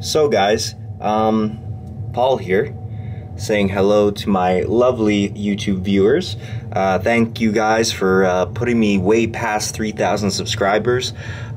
So guys, Paul here, saying hello to my lovely YouTube viewers. Thank you guys for putting me way past 3,000 subscribers.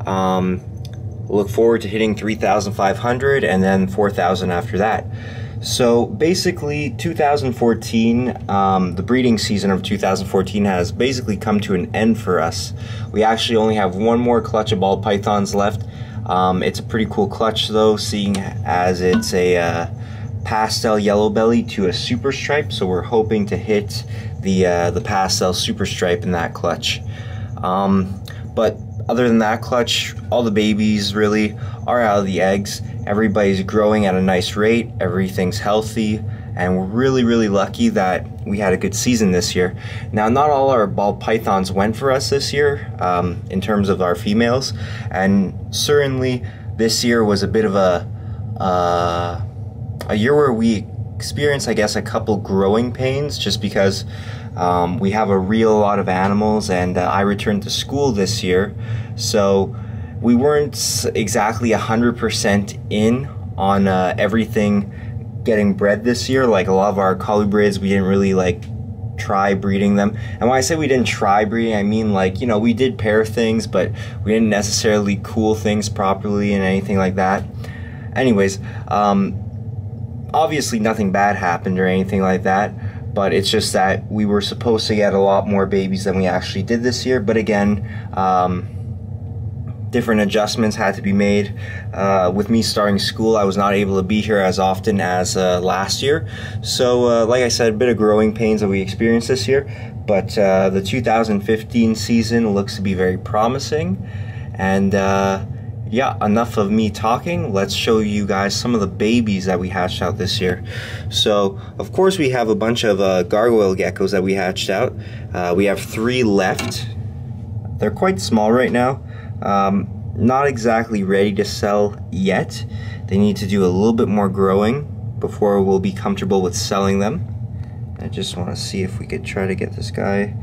Look forward to hitting 3,500 and then 4,000 after that. So basically 2014, the breeding season of 2014 has basically come to an end for us. We actually only have one more clutch of ball pythons left. It's a pretty cool clutch though, seeing as it's a pastel yellow belly to a super stripe, so we're hoping to hit the pastel super stripe in that clutch. But other than that clutch, all the babies really are out of the eggs. Everybody's growing at a nice rate, everything's healthy, and we're really lucky that we had a good season this year. Now, not all our ball pythons went for us this year in terms of our females, and certainly this year was a bit of a year where we experienced, I guess, a couple growing pains, just because we have a real lot of animals, and I returned to school this year, so we weren't exactly 100% in on everything getting bred this year. Like a lot of our colubrids, we didn't really try breeding them. And when I say we didn't try breeding, I mean we did pair things, but we didn't necessarily cool things properly and anything like that. Anyways, obviously nothing bad happened or anything like that, but it's just that we were supposed to get a lot more babies than we actually did this year. But again, different adjustments had to be made. With me starting school, I was not able to be here as often as last year. So like I said, a bit of growing pains that we experienced this year, but the 2015 season looks to be very promising. And yeah, enough of me talking. Let's show you guys some of the babies that we hatched out this year. So of course we have a bunch of gargoyle geckos that we hatched out. We have 3 left. They're quite small right now. Not exactly ready to sell yet. They need to do a little bit more growing before we'll be comfortable with selling them. I just want to see if we could try to get this guy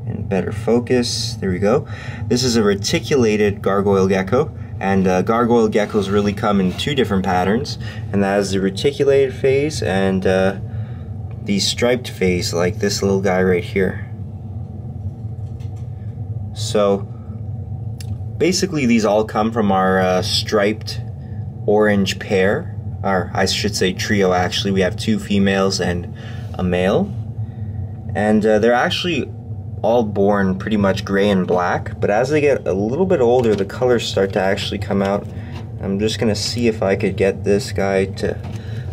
in better focus. There we go. This is a reticulated gargoyle gecko, and gargoyle geckos really come in 2 different patterns, and that is the reticulated phase and the striped phase, like this little guy right here. So basically these all come from our striped orange pair, or I should say trio actually. We have 2 females and a male, and they're actually all born pretty much gray and black, but as they get a little bit older, the colors start to actually come out. I'm just gonna see if I could get this guy to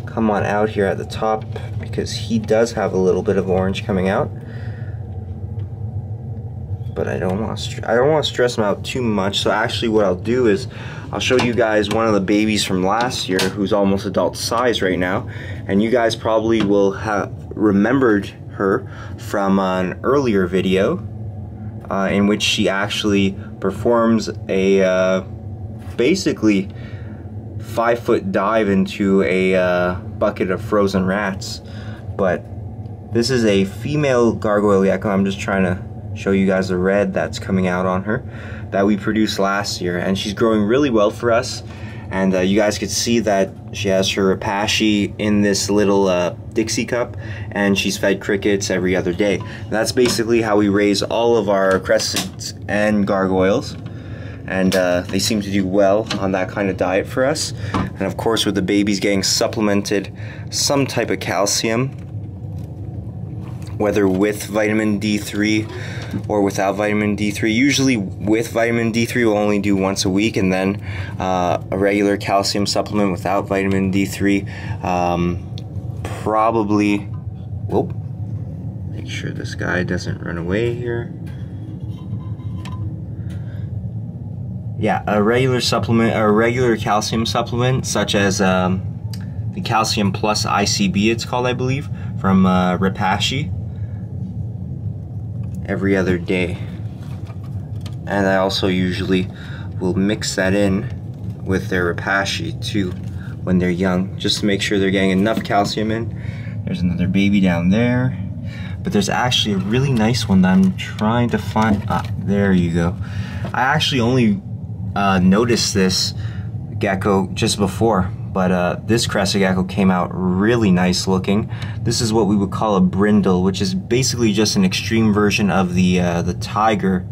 come on out here at the top, because he does have a little bit of orange coming out. But I don't want to stress them out too much. So actually what I'll do is I'll show you guys one of the babies from last year who's almost adult size right now, and you guys probably will have remembered her from an earlier video in which she actually performs a basically 5-foot dive into a bucket of frozen rats. But this is a female gargoyle gecko. I'm just trying to show you guys the red that's coming out on her that we produced last year, and she's growing really well for us. And you guys could see that she has her Repashy in this little Dixie cup, and she's fed crickets every other day. And that's basically how we raise all of our crescents and gargoyles, and they seem to do well on that kind of diet for us. And of course, with the babies getting supplemented some type of calcium, whether with vitamin D3 or without vitamin D3. Usually with vitamin D3 we'll only do once a week, and then a regular calcium supplement without vitamin D3 probably, whoop, make sure this guy doesn't run away here. Yeah, a regular supplement, or a regular calcium supplement, such as the Calcium Plus ICB it's called, I believe, from Repashy, every other day. And I also usually will mix that in with their Repashy too when they're young, just to make sure they're getting enough calcium in. There's another baby down there, but there's actually a really nice one that I'm trying to find. Ah, there you go. I actually only noticed this gecko just before, but this crested gecko came out really nice looking. This is what we would call a brindle, which is basically just an extreme version of the tiger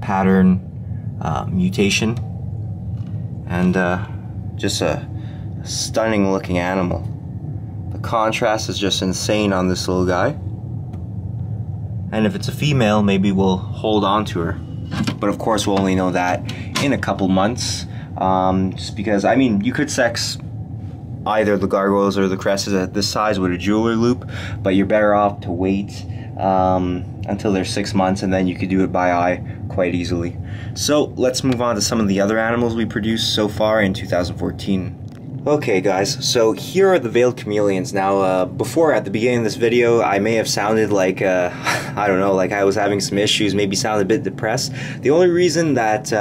pattern mutation, and just a stunning looking animal. The contrast is just insane on this little guy, and if it's a female, maybe we'll hold on to her, but of course we'll only know that in a couple months, just because, I mean, you could sex either the gargoyles or the crested at this size with a jeweler loop, but you're better off to wait until they're 6 months, and then you could do it by eye quite easily. So let's move on to some of the other animals we produced so far in 2014. Okay guys, so here are the veiled chameleons. Now before, at the beginning of this video, I may have sounded like, I don't know, like I was having some issues, maybe sounded a bit depressed. The only reason that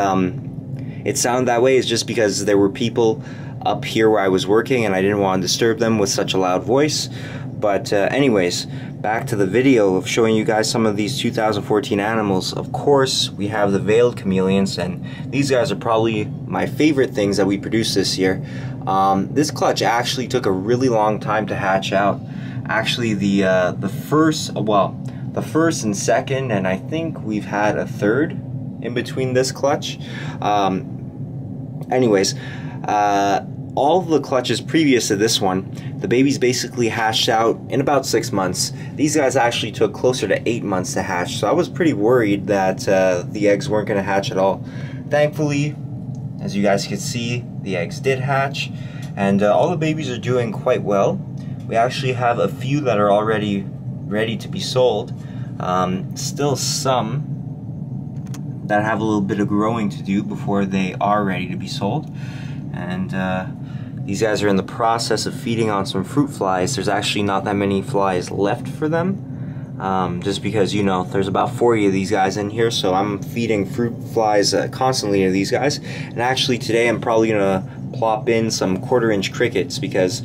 it sounded that way is just because there were people up here where I was working and I didn't want to disturb them with such a loud voice. But anyways, back to the video of showing you guys some of these 2014 animals. Of course, we have the veiled chameleons, and these guys are probably my favorite things that we produced this year. This clutch actually took a really long time to hatch out. Actually, the first and second, and I think we've had a third in between this clutch. Anyways, all the clutches previous to this one, the babies basically hatched out in about 6 months. These guys actually took closer to 8 months to hatch, so I was pretty worried that the eggs weren't going to hatch at all. Thankfully, as you guys can see, the eggs did hatch, and all the babies are doing quite well. We actually have a few that are already ready to be sold. Still some that have a little bit of growing to do before they are ready to be sold. And these guys are in the process of feeding on some fruit flies. There's actually not that many flies left for them, just because, you know, there's about 40 of these guys in here, so I'm feeding fruit flies constantly to these guys. And actually today I'm probably gonna plop in some 1/4-inch crickets, because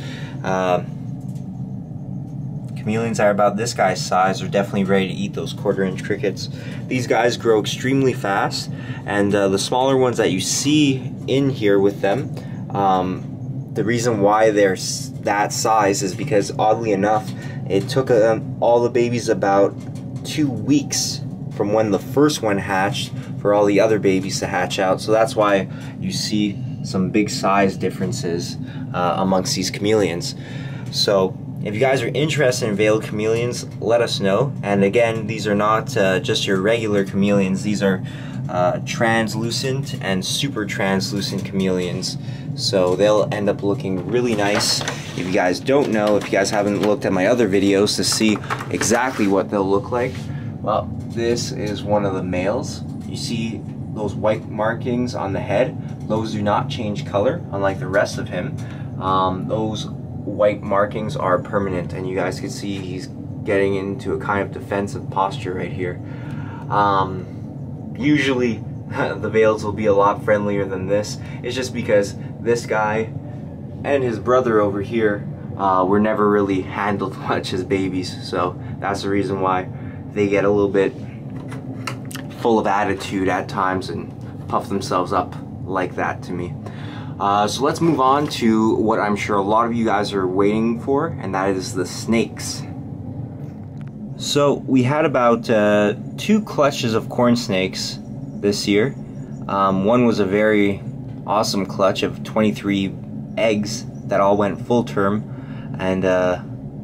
chameleons are about this guy's size are definitely ready to eat those 1/4-inch crickets. These guys grow extremely fast, and the smaller ones that you see in here with them, the reason why they're that size is because, oddly enough, it took all the babies about 2 weeks from when the first one hatched for all the other babies to hatch out. So that's why you see some big size differences amongst these chameleons. So if you guys are interested in veiled chameleons, let us know. And again, these are not just your regular chameleons. These are translucent and super translucent chameleons. So they'll end up looking really nice. If you guys don't know, if you guys haven't looked at my other videos to see exactly what they'll look like, well, this is one of the males. You see those white markings on the head? Those do not change color, unlike the rest of him. Those white markings are permanent, and you guys can see he's getting into a kind of defensive posture right here. Usually the veils will be a lot friendlier than this. It's just because this guy and his brother over here were never really handled much as babies, so that's the reason why they get a little bit full of attitude at times and puff themselves up like that to me. So let's move on to what I'm sure a lot of you guys are waiting for, and that is the snakes. So we had about 2 clutches of corn snakes this year. One was a very awesome clutch of 23 eggs that all went full term, and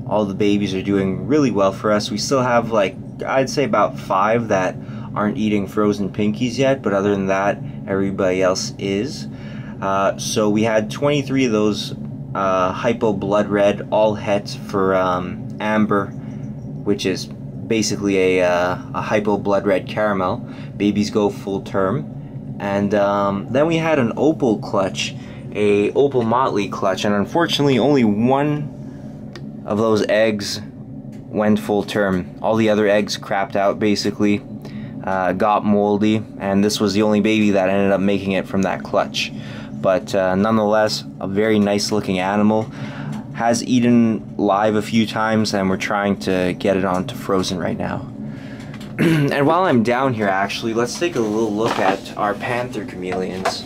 all the babies are doing really well for us. We still have, like, I'd say about 5 that aren't eating frozen pinkies yet, but other than that, everybody else is. So we had 23 of those hypo blood red, all het for amber, which is basically a hypo blood red caramel. Babies go full term. And then we had an opal clutch, a opal motley clutch, and unfortunately only one of those eggs went full term. All the other eggs crapped out, basically, got moldy, and this was the only baby that ended up making it from that clutch. But nonetheless, a very nice looking animal. Has eaten live a few times, and we're trying to get it onto frozen right now. And while I'm down here, actually, let's take a little look at our panther chameleons.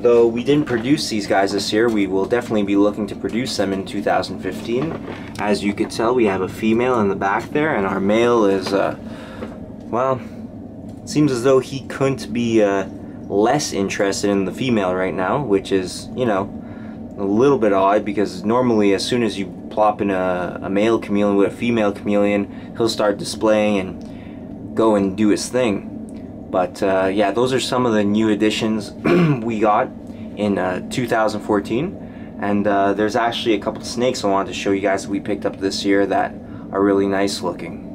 though we didn't produce these guys this year, we will definitely be looking to produce them in 2015. As you could tell, we have a female in the back there, and our male is, well, it seems as though he couldn't be less interested in the female right now, which is, you know, a little bit odd, because normally as soon as you plop in a male chameleon with a female chameleon, he'll start displaying and go and do his thing. But yeah, those are some of the new additions we got in 2014. And there's actually a couple of snakes I wanted to show you guys that we picked up this year that are really nice looking.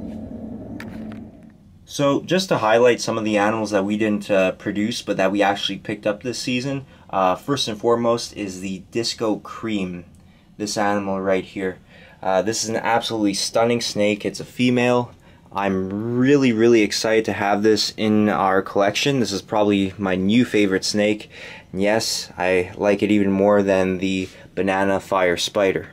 So just to highlight some of the animals that we didn't produce but that we actually picked up this season, first and foremost is the Disco Cream. This animal right here. This is an absolutely stunning snake. It's a female. I'm really excited to have this in our collection. This is probably my new favorite snake. And yes, I like it even more than the banana fire spider.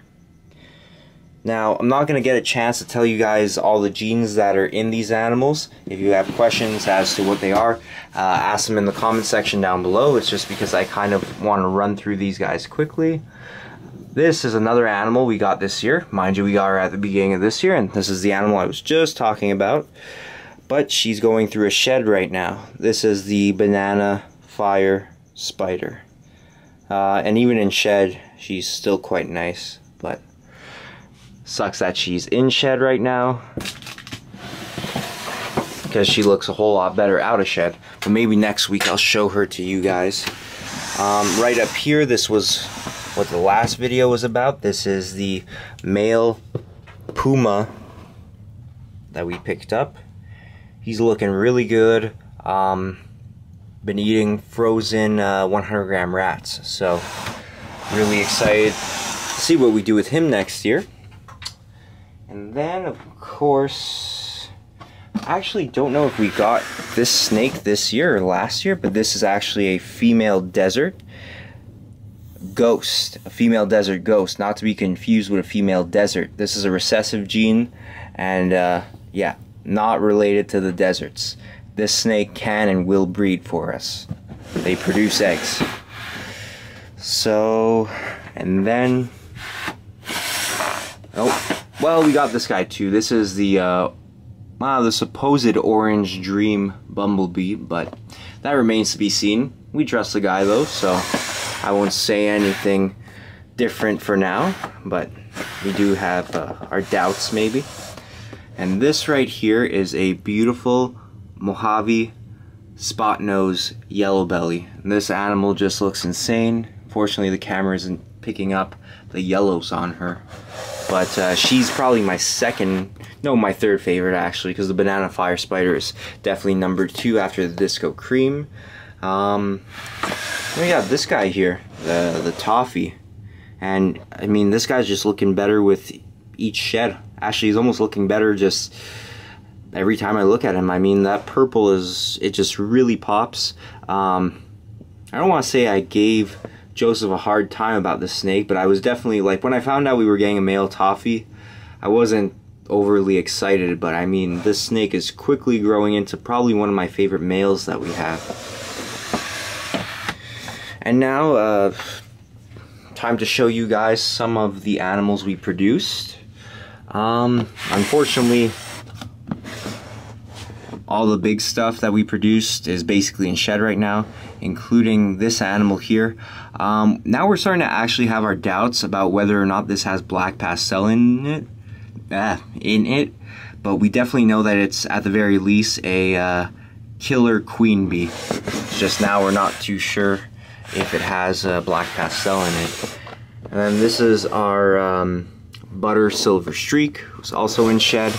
Now, I'm not going to get a chance to tell you guys all the genes that are in these animals. If you have questions as to what they are, ask them in the comment section down below. It's just because I kind of want to run through these guys quickly. This is another animal we got this year. Mind you, we got her at the beginning of this year, and this is the animal I was just talking about. But she's going through a shed right now. This is the banana fire spider. And even in shed, she's still quite nice. But sucks that she's in shed right now, because she looks a whole lot better out of shed. But maybe next week I'll show her to you guys. Right up here, this was what the last video was about. This is the male puma that we picked up. He's looking really good. Been eating frozen 100-gram rats, so really excited to see what we do with him next year. And then, of course, I actually don't know if we got this snake this year or last year, but this is actually a female desert ghost, a female desert ghost, not to be confused with a female desert. This is a recessive gene, and yeah, not related to the deserts. This snake can and will breed for us. They produce eggs. So, and then, oh, well, we got this guy too. This is the supposed orange dream bumblebee, but that remains to be seen. We trust the guy though, so I won't say anything different for now, but we do have our doubts maybe. And this right here is a beautiful Mojave spot nose yellow belly. And this animal just looks insane. Fortunately, the camera isn't picking up the yellows on her, but she's probably my my third favorite actually, because the banana fire spider is definitely number 2 after the Disco Cream. We got this guy here, the Toffee, and I mean, this guy's just looking better with each shed. Actually, he's almost looking better just every time I look at him. I mean, that purple it just really pops. I don't want to say I gave Joseph a hard time about this snake, but I was definitely, like, when I found out we were getting a male Toffee, I wasn't overly excited, but I mean, this snake is quickly growing into probably one of my favorite males that we have. And now, time to show you guys some of the animals we produced. Unfortunately, all the big stuff that we produced is basically in shed right now, including this animal here. Now we're starting to actually have our doubts about whether or not this has black pastel in it, but we definitely know that it's at the very least a killer queen bee. It's just now we're not too sure if it has black pastel in it. And then this is our butter silver streak, who's also in shed.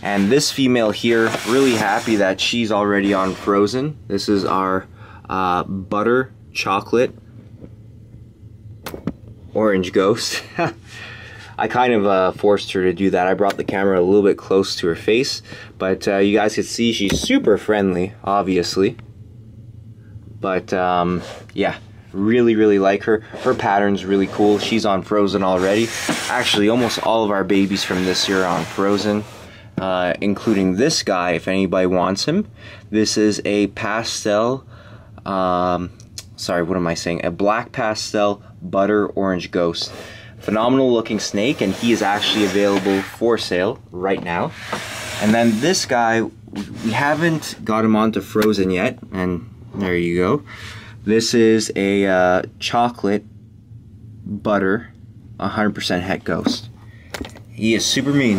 And this female here, really happy that she's already on frozen. This is our butter chocolate orange ghost. I kind of forced her to do that. I brought the camera a little bit close to her face, but you guys can see she's super friendly, obviously. But yeah, really like her. Her pattern's really cool. She's on frozen already. Actually, almost all of our babies from this year are on frozen, including this guy, if anybody wants him. This is a pastel sorry, what am I saying? A black pastel butter orange ghost. Phenomenal looking snake, and he is actually available for sale right now. And then this guy, we haven't got him onto frozen yet, and there you go. This is a chocolate butter 100% het ghost. He is super mean.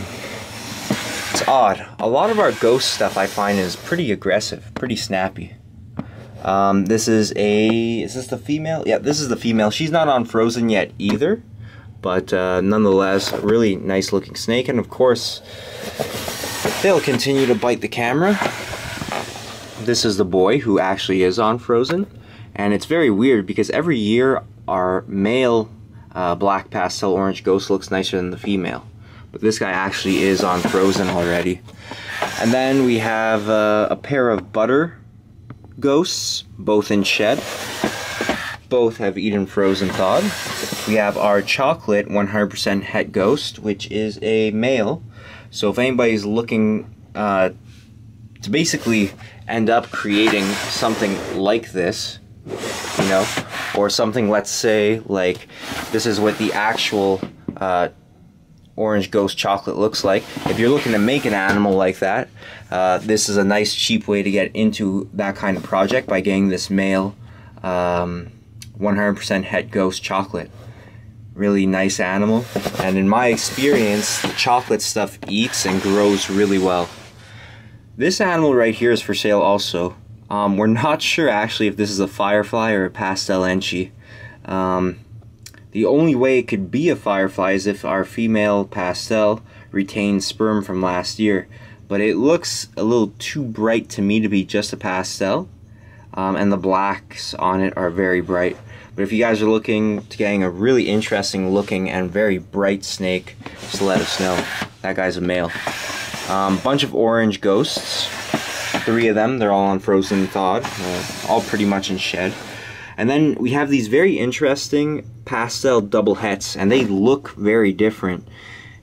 It's odd. A lot of our ghost stuff I find is pretty aggressive, pretty snappy. This is this the female? Yeah, this is the female. She's not on frozen yet either, but nonetheless, a really nice looking snake. And of course, they'll continue to bite the camera. This is the boy who actually is on frozen. And it's very weird because every year our male black pastel orange ghost looks nicer than the female. But this guy actually is on frozen already. And then we have a pair of butter ghosts, both in shed. Both have eaten frozen thawed. We have our chocolate 100% het ghost, which is a male. So if anybody's looking to basically end up creating something like this, you know, or something, let's say, like this is what the actual orange ghost chocolate looks like. If you're looking to make an animal like that, this is a nice cheap way to get into that kind of project by getting this male 100% het ghost chocolate. Really nice animal, and in my experience, the chocolate stuff eats and grows really well. This animal right here is for sale also. We're not sure actually if this is a firefly or a pastel enchi. The only way it could be a firefly is if our female pastel retained sperm from last year. But it looks a little too bright to me to be just a pastel. And the blacks on it are very bright. But if you guys are looking to getting a really interesting looking and very bright snake, just let us know. That guy's a male. Bunch of orange ghosts. 3 of them, they're all on frozen thawed. All pretty much in shed. And then we have these very interesting pastel double hets, and they look very different.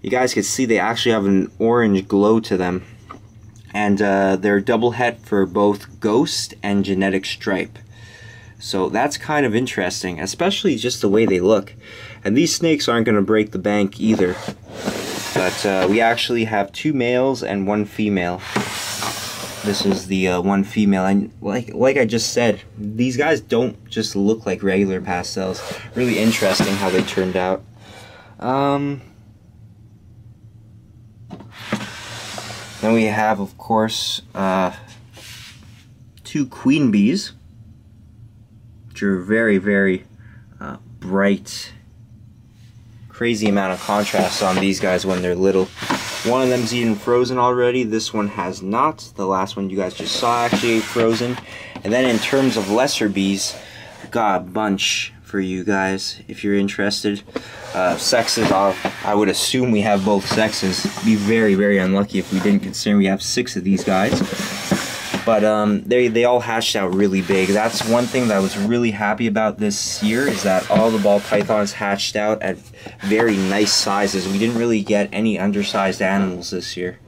You guys can see they actually have an orange glow to them. And they're double het for both ghost and genetic stripe. So that's kind of interesting, especially just the way they look. And these snakes aren't going to break the bank either. But we actually have 2 males and 1 female. This is the 1 female, and like I just said, these guys don't just look like regular pastels. Really interesting how they turned out. Then we have, of course, 2 queen bees, which are very, very bright. Crazy amount of contrast on these guys when they're little. One of them's eaten frozen already. This one has not. The last one you guys just saw actually ate frozen. And then in terms of lesser bees, I've got a bunch for you guys if you're interested. Sexes, I would assume we have both sexes. Be very, very unlucky if we didn't, considering we have 6 of these guys. But they all hatched out really big. That's one thing that I was really happy about this year, is that all the ball pythons hatched out at very nice sizes. We didn't really get any undersized animals this year.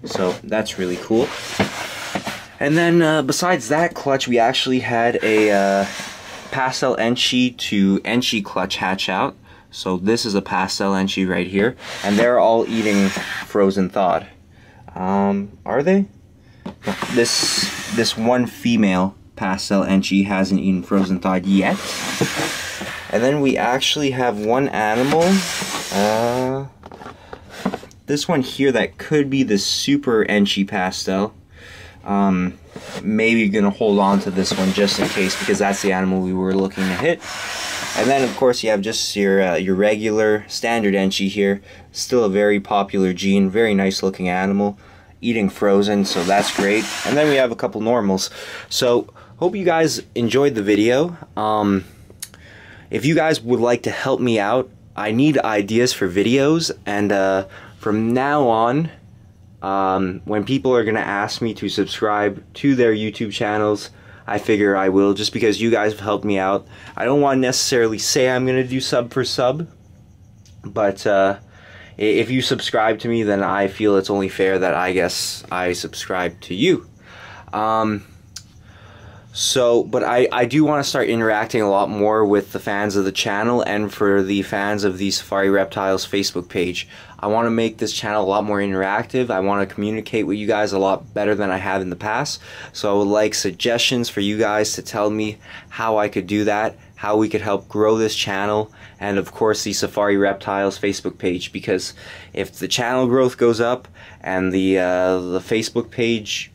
So that's really cool. And then besides that clutch, we actually had a pastel enchi to enchi clutch hatch out. So this is a pastel enchi right here. And they're all eating frozen thawed. Are they? This one female pastel enchi hasn't eaten frozen thawed yet. And then we actually have one animal, this one here that could be the super enchi pastel. Maybe gonna hold on to this one just in case, because that's the animal we were looking to hit. And then of course you have just your regular standard enchi here. Still a very popular gene, very nice looking animal. Eating frozen, so that's great. And then we have a couple normals. So hope you guys enjoyed the video. If you guys would like to help me out, I need ideas for videos, and from now on, when people are gonna ask me to subscribe to their YouTube channels, I figure I will, just because you guys have helped me out. I don't want to necessarily say I'm gonna do sub for sub, but if you subscribe to me, then I feel it's only fair that I guess I subscribe to you. But I do want to start interacting a lot more with the fans of the channel and for the fans of the Safari Reptiles Facebook page. I want to make this channel a lot more interactive. I want to communicate with you guys a lot better than I have in the past. So I would like suggestions for you guys to tell me how I could do that, how we could help grow this channel, and of course the Safari Reptiles Facebook page, because if the channel growth goes up and the Facebook page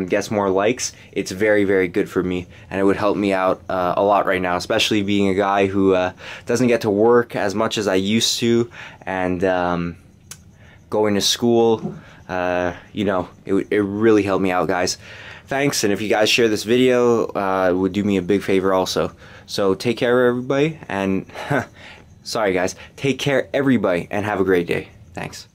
gets more likes, it's very, very good for me, and it would help me out a lot right now, especially being a guy who doesn't get to work as much as I used to, and going to school. You know, it really helped me out, guys. Thanks, and if you guys share this video, it would do me a big favor also. So take care, everybody, and sorry guys, take care, everybody, and have a great day. Thanks.